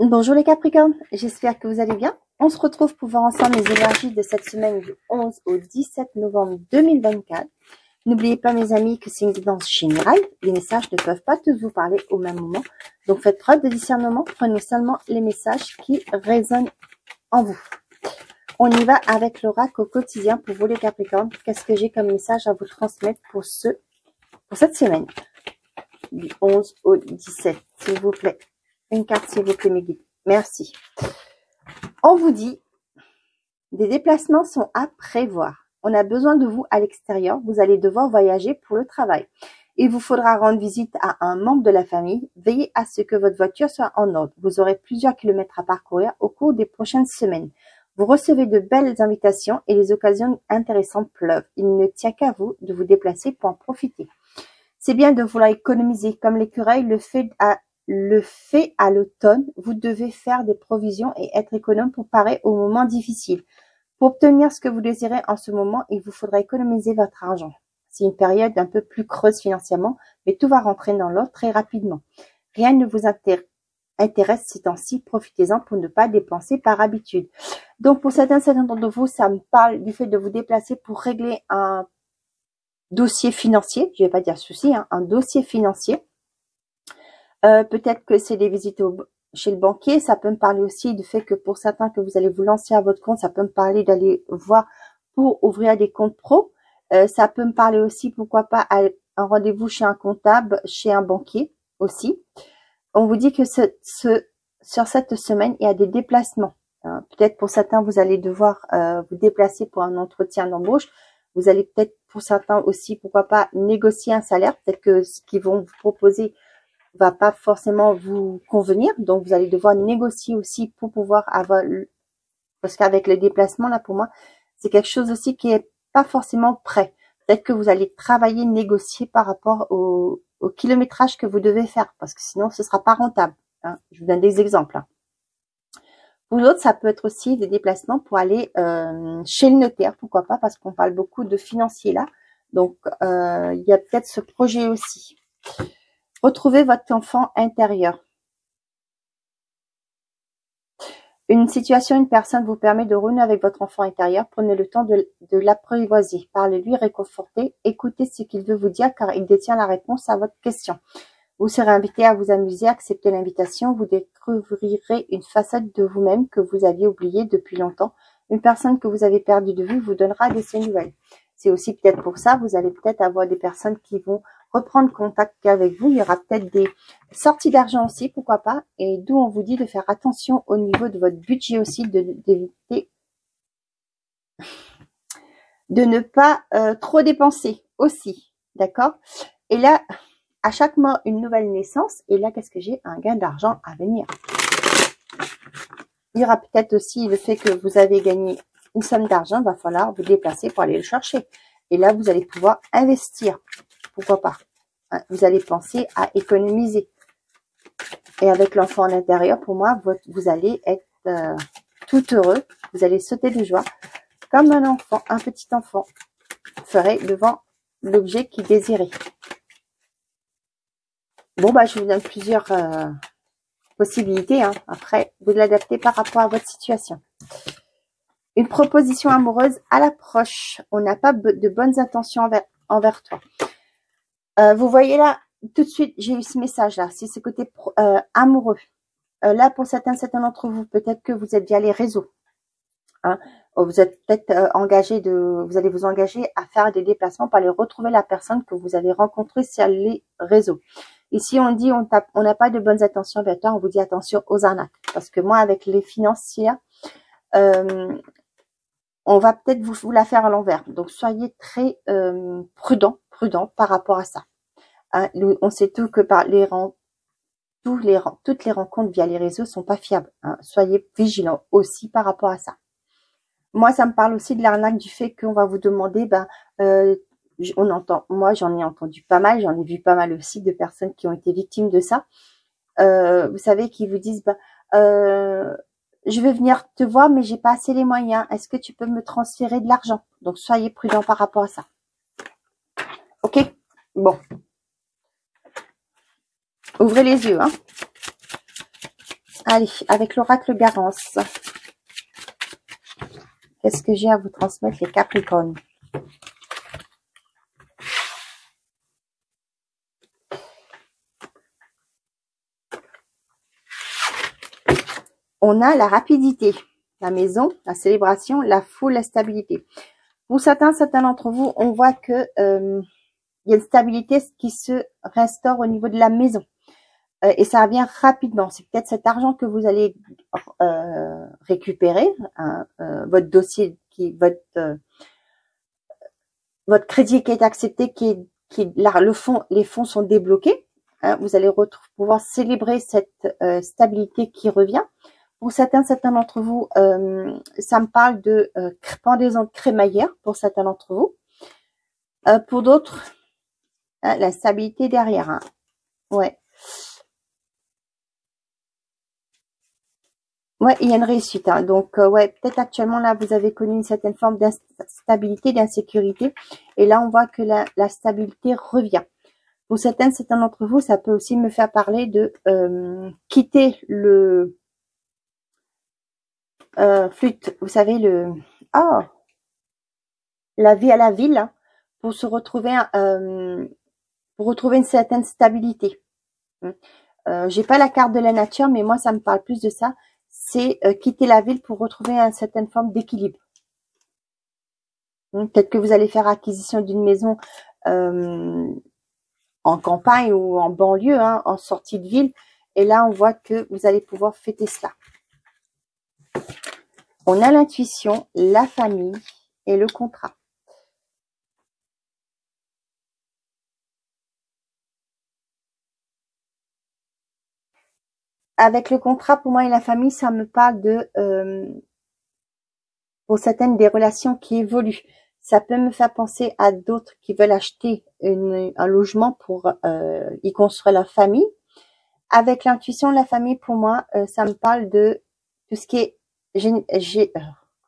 Bonjour les Capricornes, j'espère que vous allez bien. On se retrouve pour voir ensemble les énergies de cette semaine du 11 au 17 novembre 2024. N'oubliez pas mes amis que c'est une guidance générale, les messages ne peuvent pas tous vous parler au même moment. Donc faites preuve de discernement, prenez seulement les messages qui résonnent en vous. On y va avec l'oracle au quotidien pour vous les Capricornes. Qu'est-ce que j'ai comme message à vous transmettre pour cette semaine du 11 au 17, s'il vous plaît. Une carte, s'il vous plaît, mes guides. Merci. On vous dit, des déplacements sont à prévoir. On a besoin de vous à l'extérieur. Vous allez devoir voyager pour le travail. Il vous faudra rendre visite à un membre de la famille. Veillez à ce que votre voiture soit en ordre. Vous aurez plusieurs kilomètres à parcourir au cours des prochaines semaines. Vous recevez de belles invitations et les occasions intéressantes pleuvent. Il ne tient qu'à vous de vous déplacer pour en profiter. C'est bien de vouloir économiser. Comme l'écureuil le fait à l'automne, vous devez faire des provisions et être économe pour parer aux moments difficiles. Pour obtenir ce que vous désirez en ce moment, il vous faudra économiser votre argent. C'est une période un peu plus creuse financièrement, mais tout va rentrer dans l'ordre très rapidement. Rien ne vous intéresse ces temps-ci, profitez-en pour ne pas dépenser par habitude. Donc pour certains d'entre vous, ça me parle du fait de vous déplacer pour régler un dossier financier, je ne vais pas dire souci, un dossier financier. Peut-être que c'est des visites chez le banquier. Ça peut me parler aussi du fait que pour certains que vous allez vous lancer à votre compte, ça peut me parler d'aller voir pour ouvrir des comptes pro. Ça peut me parler aussi, pourquoi pas, un rendez-vous chez un comptable, chez un banquier aussi. On vous dit que sur cette semaine, il y a des déplacements. Peut-être pour certains, vous allez devoir vous déplacer pour un entretien d'embauche. Vous allez peut-être, pour certains aussi, pourquoi pas, négocier un salaire. Peut-être que ce qu'ils vont vous proposer va pas forcément vous convenir, donc vous allez devoir négocier aussi pour pouvoir avoir, parce qu'avec le déplacement là pour moi c'est quelque chose aussi qui est pas forcément prêt. Peut-être que vous allez travailler, négocier par rapport au kilométrage que vous devez faire, parce que sinon ce sera pas rentable. Je vous donne des exemples. Pour l'autre, ça peut être aussi des déplacements pour aller chez le notaire, pourquoi pas, parce qu'on parle beaucoup de financiers là, donc il y a peut-être ce projet aussi. Retrouvez votre enfant intérieur. Une situation, une personne vous permet de renouer avec votre enfant intérieur. Prenez le temps de l'apprivoiser. Parlez-lui, réconfortez, écoutez ce qu'il veut vous dire car il détient la réponse à votre question. Vous serez invité à vous amuser, acceptez l'invitation. Vous découvrirez une facette de vous-même que vous aviez oubliée depuis longtemps. Une personne que vous avez perdue de vue vous donnera de ses nouvelles. C'est aussi peut-être pour ça, vous allez peut-être avoir des personnes qui vont reprendre contact avec vous. Il y aura peut-être des sorties d'argent aussi, pourquoi pas. Et d'où on vous dit de faire attention au niveau de votre budget aussi, d'éviter de ne pas trop dépenser aussi. D'accord? Et là, à chaque mois, une nouvelle naissance. Et là, qu'est-ce que j'ai? Un gain d'argent à venir. Il y aura peut-être aussi le fait que vous avez gagné une somme d'argent. Il va falloir vous déplacer pour aller le chercher. Et là, vous allez pouvoir investir. Pourquoi pas? Vous allez penser à économiser. Et avec l'enfant à l'intérieur, pour moi, vous allez être tout heureux. Vous allez sauter de joie. Comme un enfant, un petit enfant ferait devant l'objet qu'il désirait. Bon, bah, je vous donne plusieurs possibilités. Après, vous l'adaptez par rapport à votre situation. Une proposition amoureuse à l'approche. On n'a pas de bonnes intentions envers toi. Vous voyez là, tout de suite, j'ai eu ce message-là. C'est ce côté amoureux. Là, pour certains d'entre vous, peut-être que vous êtes via les réseaux. Vous êtes peut-être vous allez vous engager à faire des déplacements pour aller retrouver la personne que vous avez rencontrée sur les réseaux. Ici, on dit on n'a pas de bonnes intentions envers toi, on vous dit attention aux arnaques. Parce que moi, avec les financiers, on va peut-être vous la faire à l'envers. Donc, soyez très prudent par rapport à ça. On sait tout que toutes les rencontres via les réseaux sont pas fiables. Soyez vigilants aussi par rapport à ça. Moi, ça me parle aussi de l'arnaque du fait qu'on va vous demander, moi j'en ai entendu pas mal, j'en ai vu pas mal aussi de personnes qui ont été victimes de ça. Vous savez, qui vous disent, je vais venir te voir, mais j'ai pas assez les moyens. Est-ce que tu peux me transférer de l'argent? Donc, soyez prudents par rapport à ça. Ok? Bon. Ouvrez les yeux, Allez, avec l'oracle Garance. Qu'est-ce que j'ai à vous transmettre, les Capricornes? On a la rapidité, la maison, la célébration, la foule, la stabilité. Pour certains d'entre vous, on voit que il y a une stabilité qui se restaure au niveau de la maison. Et ça revient rapidement. C'est peut-être cet argent que vous allez récupérer, hein, votre dossier, votre crédit qui est accepté, les fonds sont débloqués. Hein, vous allez pouvoir célébrer cette stabilité qui revient. Pour certains d'entre vous, ça me parle de pendaison de crémaillère pour certains d'entre vous. Pour d'autres, hein, la stabilité derrière. Hein. Ouais. Ouais, il y a une réussite. Hein. Donc, ouais, peut-être actuellement, là, vous avez connu une certaine forme d'instabilité, d'insécurité. Et là, on voit que la stabilité revient. Pour certains d'entre vous, ça peut aussi me faire parler de quitter le flûte, vous savez, la vie à la ville, hein, pour se retrouver, pour retrouver une certaine stabilité. J'ai pas la carte de la nature, mais moi, ça me parle plus de ça. C'est quitter la ville pour retrouver une certaine forme d'équilibre. Peut-être que vous allez faire acquisition d'une maison en campagne ou en banlieue, hein, en sortie de ville. Et là, on voit que vous allez pouvoir fêter cela. On a l'intuition, la famille et le contrat. Avec le contrat, pour moi et la famille, ça me parle de, pour certaines, des relations qui évoluent. Ça peut me faire penser à d'autres qui veulent acheter un logement pour y construire leur famille. Avec l'intuition de la famille, pour moi, ça me parle de tout ce qui est...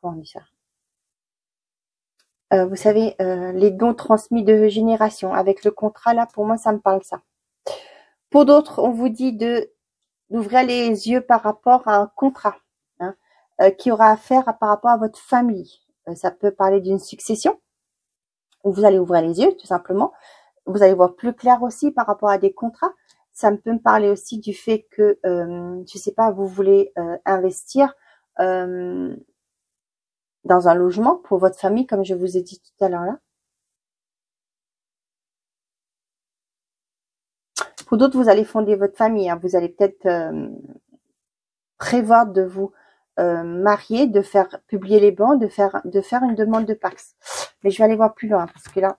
comment on dit ça? Vous savez, les dons transmis de génération. Avec le contrat, là, pour moi, ça me parle ça. Pour d'autres, on vous dit d'ouvrir les yeux par rapport à un contrat, hein, qui aura à faire par rapport à votre famille. Ça peut parler d'une succession, où vous allez ouvrir les yeux, tout simplement. Vous allez voir plus clair aussi par rapport à des contrats. Ça peut me parler aussi du fait que, je sais pas, vous voulez investir dans un logement pour votre famille, comme je vous ai dit tout à l'heure là. Pour d'autres, vous allez fonder votre famille. Hein. Vous allez peut-être prévoir de vous marier, de faire publier les bans, de faire une demande de Pax. Mais je vais aller voir plus loin parce que là,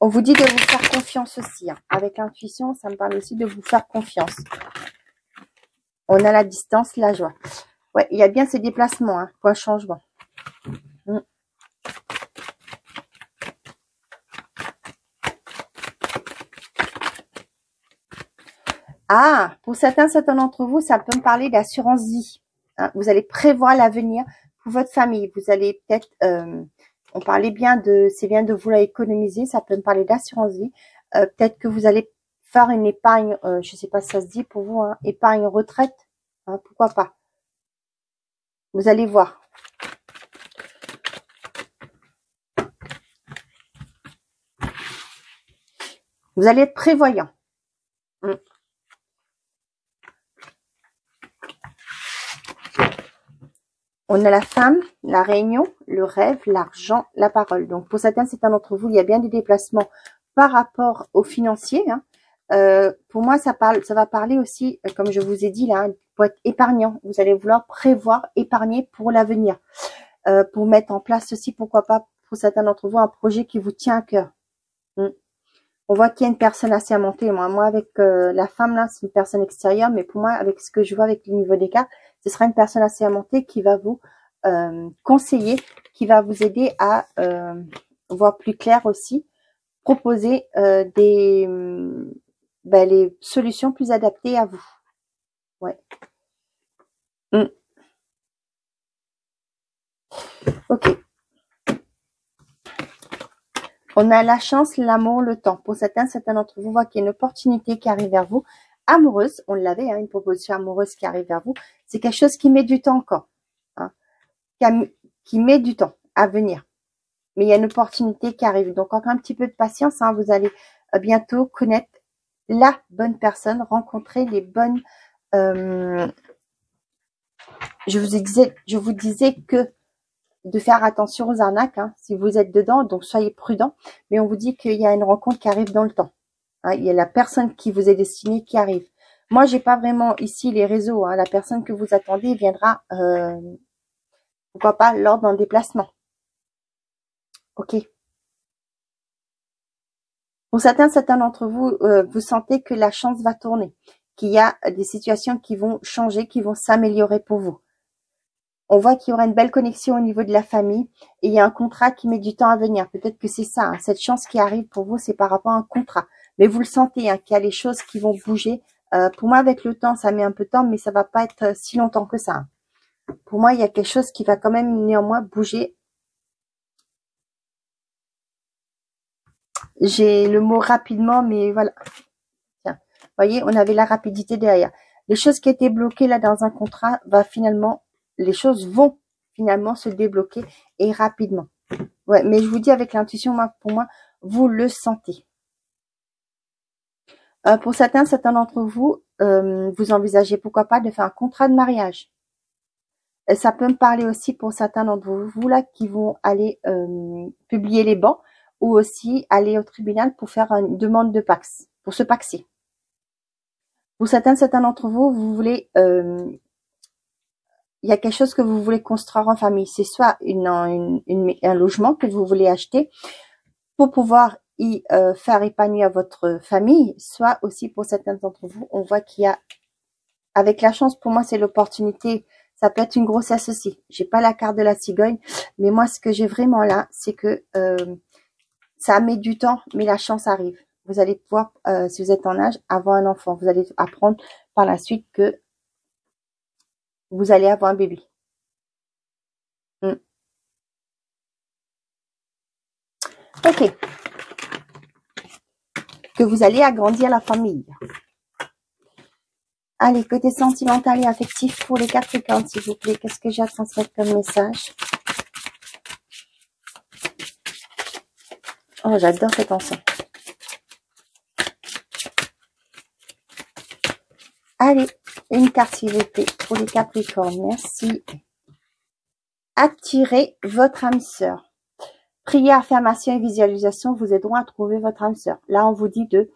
on vous dit de vous faire confiance aussi. Hein. Avec l'intuition, ça me parle aussi de vous faire confiance. On a la distance, la joie. Ouais, il y a bien ces déplacements, hein, pour un changement. Ah, pour certains d'entre vous, ça peut me parler d'assurance vie. Hein. Vous allez prévoir l'avenir pour votre famille. Vous allez peut-être, on parlait bien c'est bien de vouloir économiser. Ça peut me parler d'assurance vie. Peut-être que vous allez faire une épargne, je sais pas si ça se dit pour vous, hein, épargne retraite. Hein, pourquoi pas? Vous allez voir. Vous allez être prévoyant. On a la femme, la réunion, le rêve, l'argent, la parole. Donc, pour certains d'entre vous, il y a bien des déplacements par rapport aux financiers. Hein. Pour moi, ça va parler aussi, comme je vous ai dit là, pour être épargnant. Vous allez vouloir prévoir, épargner pour l'avenir. Pour mettre en place aussi, pourquoi pas, pour certains d'entre vous, un projet qui vous tient à cœur. On voit qu'il y a une personne assermentée. Moi avec la femme, là, c'est une personne extérieure. Mais pour moi, avec ce que je vois avec le niveau des cartes, ce sera une personne assermentée qui va vous conseiller, qui va vous aider à voir plus clair aussi, proposer les solutions plus adaptées à vous. Ouais. Ok. On a la chance, l'amour, le temps. Pour certains d'entre vous, voient qu'il y a une opportunité qui arrive vers vous amoureuse, on l'avait, hein, une proposition amoureuse qui arrive vers vous, c'est quelque chose qui met du temps encore, hein, qui met du temps à venir. Mais il y a une opportunité qui arrive. Donc, encore un petit peu de patience, hein, vous allez bientôt connaître la bonne personne, rencontrer les bonnes... je vous disais que de faire attention aux arnaques, hein, si vous êtes dedans, donc soyez prudents. Mais on vous dit qu'il y a une rencontre qui arrive dans le temps. Hein, il y a la personne qui vous est destinée qui arrive. Moi, j'ai pas vraiment ici les réseaux. Hein, la personne que vous attendez viendra, pourquoi pas, lors d'un déplacement. Ok. Pour certains d'entre vous, vous sentez que la chance va tourner, qu'il y a des situations qui vont changer, qui vont s'améliorer pour vous. On voit qu'il y aura une belle connexion au niveau de la famille et il y a un contrat qui met du temps à venir. Peut-être que c'est ça, hein, cette chance qui arrive pour vous, c'est par rapport à un contrat. Mais vous le sentez, hein, qu'il y a les choses qui vont bouger. Pour moi, avec le temps, ça met un peu de temps, mais ça va pas être si longtemps que ça. Hein. Pour moi, il y a quelque chose qui va quand même néanmoins bouger. J'ai le mot rapidement, mais voilà. Tiens, vous voyez, on avait la rapidité derrière. Les choses qui étaient bloquées là dans un contrat, les choses vont finalement se débloquer et rapidement. Ouais, mais je vous dis avec l'intuition, pour moi, vous le sentez. Pour certains d'entre vous, vous envisagez pourquoi pas de faire un contrat de mariage. Ça peut me parler aussi pour certains d'entre vous là qui vont aller publier les bans ou aussi aller au tribunal pour faire une demande de pax, pour se paxer. Pour certains d'entre vous, vous voulez, il y a quelque chose que vous voulez construire en famille. C'est soit un logement que vous voulez acheter pour pouvoir y faire épanouir votre famille, soit aussi pour certains d'entre vous, on voit qu'il y a, avec la chance, pour moi, c'est l'opportunité. Ça peut être une grossesse aussi. J'ai pas la carte de la cigogne, mais moi, ce que j'ai vraiment là, c'est que ça met du temps, mais la chance arrive. Vous allez pouvoir, si vous êtes en âge, avoir un enfant. Vous allez apprendre par la suite que vous allez avoir un bébé. Ok. Que vous allez agrandir la famille. Allez, côté sentimental et affectif pour les Capricornes, s'il vous plaît. Qu'est-ce que j'ai à transmettre comme message? Oh, j'adore cette ensemble. Allez, une carte, s'il vous plaît, pour les Capricornes. Merci. Attirez votre âme sœur. Prière, affirmation et visualisation vous aideront à trouver votre âme sœur. Là, on vous dit de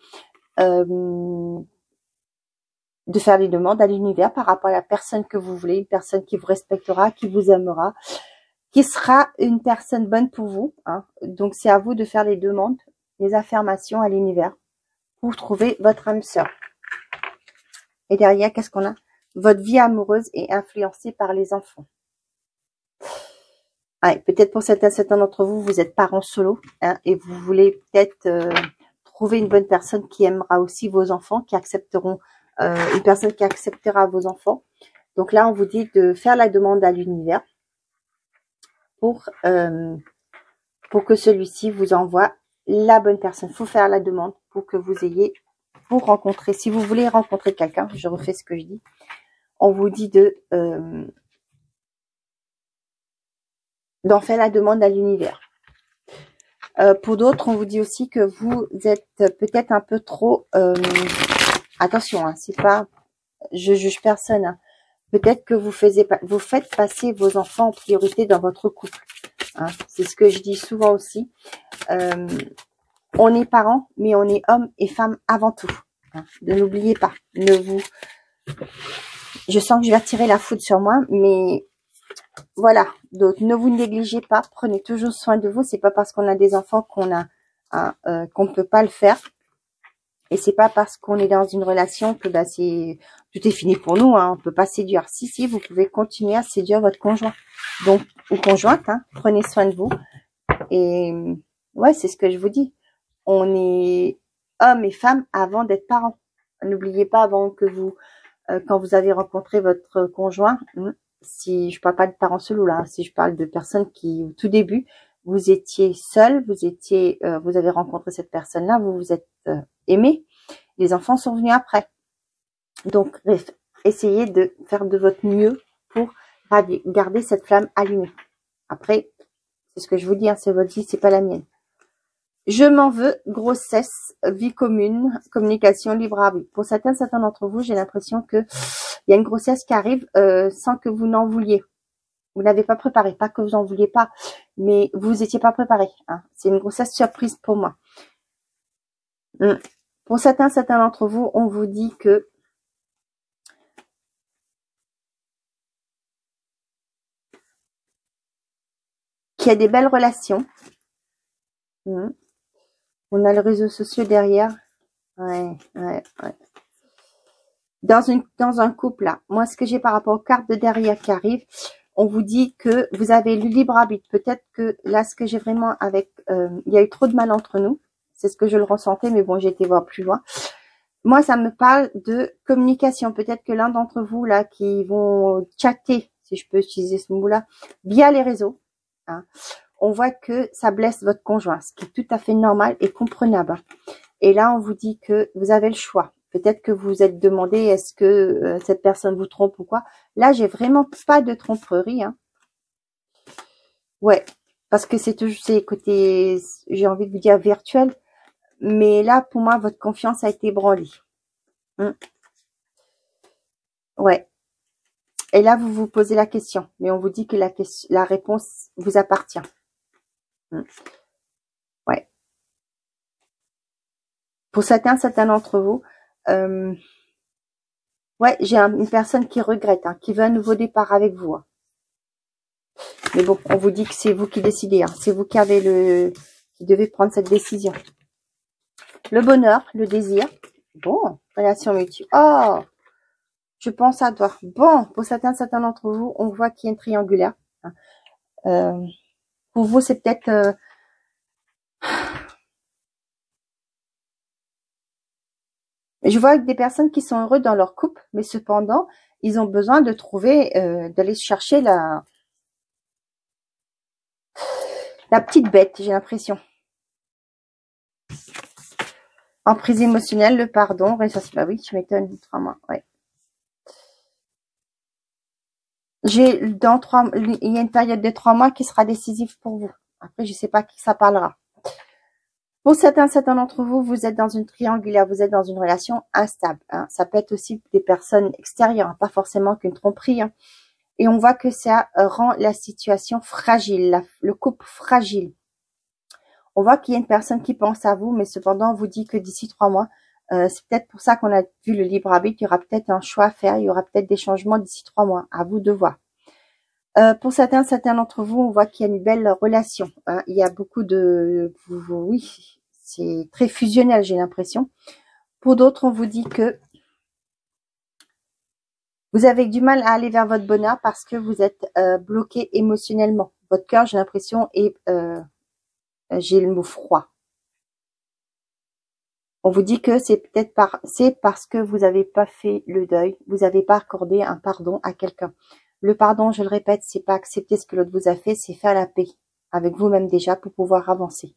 faire des demandes à l'univers par rapport à la personne que vous voulez, une personne qui vous respectera, qui vous aimera, qui sera une personne bonne pour vous. Hein. Donc, c'est à vous de faire les demandes, les affirmations à l'univers pour trouver votre âme sœur. Et derrière, qu'est-ce qu'on a? Votre vie amoureuse est influencée par les enfants. Ouais, peut-être pour certains d'entre vous, vous êtes parents solo hein, et vous voulez peut-être trouver une bonne personne qui aimera aussi vos enfants, qui accepteront une personne qui acceptera vos enfants. Donc là, on vous dit de faire la demande à l'univers pour que celui-ci vous envoie la bonne personne. Il faut faire la demande pour que vous ayez, pour rencontrer, si vous voulez rencontrer quelqu'un, je refais ce que je dis, on vous dit d'en faire la demande à l'univers. Pour d'autres, on vous dit aussi que vous êtes peut-être un peu trop... attention, hein, c'est pas... Je juge personne. Hein. Peut-être que vous faites passer vos enfants en priorité dans votre couple. Hein. C'est ce que je dis souvent aussi. On est parents, mais on est hommes et femmes avant tout. Hein. Ne l'oubliez pas. Je sens que je vais tirer la foudre sur moi, mais... Voilà, donc ne vous négligez pas, prenez toujours soin de vous. C'est pas parce qu'on a des enfants qu'on ne peut pas le faire, et c'est pas parce qu'on est dans une relation que tout est fini pour nous. Hein, on peut pas séduire. Si, vous pouvez continuer à séduire votre conjoint, donc ou conjointe. Hein, prenez soin de vous. Et ouais, c'est ce que je vous dis. On est hommes et femmes avant d'être parents. N'oubliez pas avant que quand vous avez rencontré votre conjoint. Si je parle pas de parents seuls là, si je parle de personnes qui, au tout début, vous étiez seul, vous avez rencontré cette personne-là, vous vous êtes aimé. Les enfants sont venus après. Donc, essayez de faire de votre mieux pour garder cette flamme allumée. Après, c'est ce que je vous dis, hein, c'est votre vie, c'est pas la mienne. Je m'en veux, grossesse, vie commune, communication, libre arbitre. Pour certains d'entre vous, j'ai l'impression que il y a une grossesse qui arrive sans que vous n'en vouliez. Vous n'avez pas préparé, pas que vous en vouliez pas, mais vous étiez pas préparé. Hein. C'est une grossesse surprise pour moi. Pour certains d'entre vous, on vous dit que qu'il y a des belles relations. On a les réseaux sociaux derrière. Ouais. Dans un couple, là, moi, ce que j'ai par rapport aux cartes de derrière qui arrivent, on vous dit que vous avez le libre arbitre. Peut-être que là, ce que j'ai vraiment avec... il y a eu trop de mal entre nous. C'est ce que je le ressentais, mais bon, j'ai été voir plus loin. Moi, ça me parle de communication. Peut-être que l'un d'entre vous, là, qui vont chatter, si je peux utiliser ce mot-là, via les réseaux, hein, on voit que ça blesse votre conjoint, ce qui est tout à fait normal et comprenable. Et là, on vous dit que vous avez le choix. Peut-être que vous vous êtes demandé, est-ce que cette personne vous trompe ou quoi? Là, j'ai vraiment pas de tromperie. Hein. Ouais, parce que c'est toujours ces côtés, j'ai envie de vous dire virtuel. Mais là, pour moi, votre confiance a été ébranlée. Ouais. Et là, vous vous posez la question. Mais on vous dit que la réponse vous appartient. Ouais. Pour certains d'entre vous, ouais, j'ai une personne qui regrette, hein, qui veut un nouveau départ avec vous. Hein. Mais bon, on vous dit que c'est vous qui décidez. Hein. C'est vous qui devez prendre cette décision. Le bonheur, le désir. Bon, relation mutuelle. Oh, je pense à toi. Bon, pour certains d'entre vous, on voit qu'il y a une triangulaire. Hein. Pour vous, c'est peut-être... Je vois des personnes qui sont heureux dans leur couple, mais cependant, ils ont besoin de trouver, d'aller chercher la petite bête, j'ai l'impression. Emprise émotionnelle, le pardon, bah oui, tu m'étonnes, 3 mois, ouais. Il y a une période de 3 mois qui sera décisive pour vous. Après, je sais pas qui ça parlera. Pour certains d'entre vous, vous êtes dans une triangulaire, vous êtes dans une relation instable. Hein. Ça peut être aussi des personnes extérieures, hein, pas forcément qu'une tromperie. Hein. Et on voit que ça rend la situation fragile, le couple fragile. On voit qu'il y a une personne qui pense à vous, mais cependant, on vous dit que d'ici 3 mois, c'est peut-être pour ça qu'on a vu le libre arbitre, il y aura peut-être un choix à faire, il y aura peut-être des changements d'ici 3 mois. À vous de voir. Pour certains d'entre vous, on voit qu'il y a une belle relation. Hein. Il y a beaucoup de... Oui, c'est très fusionnel, j'ai l'impression. Pour d'autres, on vous dit que vous avez du mal à aller vers votre bonheur parce que vous êtes bloqué émotionnellement. Votre cœur, j'ai l'impression, est... j'ai le mot froid. On vous dit que c'est peut-être parce que vous n'avez pas fait le deuil, vous n'avez pas accordé un pardon à quelqu'un. Le pardon, je le répète, c'est pas accepter ce que l'autre vous a fait, c'est faire la paix avec vous-même déjà pour pouvoir avancer.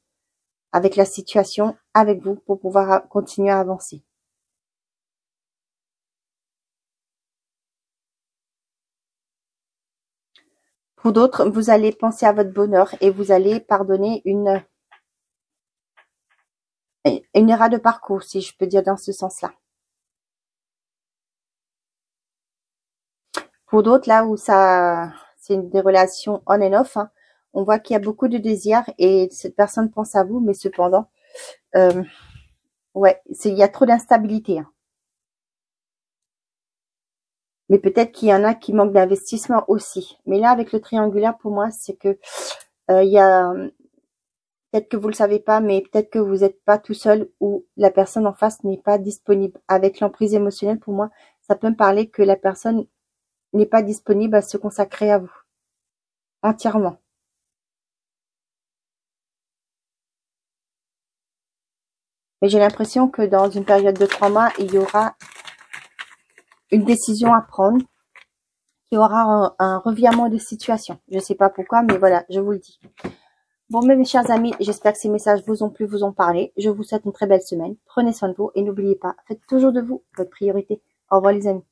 Avec la situation, avec vous, pour pouvoir continuer à avancer. Pour d'autres, vous allez penser à votre bonheur et vous allez pardonner une erreur de parcours, si je peux dire dans ce sens-là. Pour d'autres, là où c'est des relations on and off, hein, on voit qu'il y a beaucoup de désir et cette personne pense à vous, mais cependant, ouais, il y a trop d'instabilité. Hein. Mais peut-être qu'il y en a qui manquent d'investissement aussi. Mais là, avec le triangulaire, pour moi, c'est que il y a... Peut-être que vous le savez pas, mais peut-être que vous n'êtes pas tout seul ou la personne en face n'est pas disponible. Avec l'emprise émotionnelle, pour moi, ça peut me parler que la personne n'est pas disponible à se consacrer à vous. Entièrement. Mais j'ai l'impression que dans une période de 3 mois, il y aura une décision à prendre. Il y aura un revirement de situation. Je ne sais pas pourquoi, mais voilà, je vous le dis. Bon, mes chers amis, j'espère que ces messages vous ont plu, vous ont parlé. Je vous souhaite une très belle semaine. Prenez soin de vous et n'oubliez pas, faites toujours de vous votre priorité. Au revoir les amis.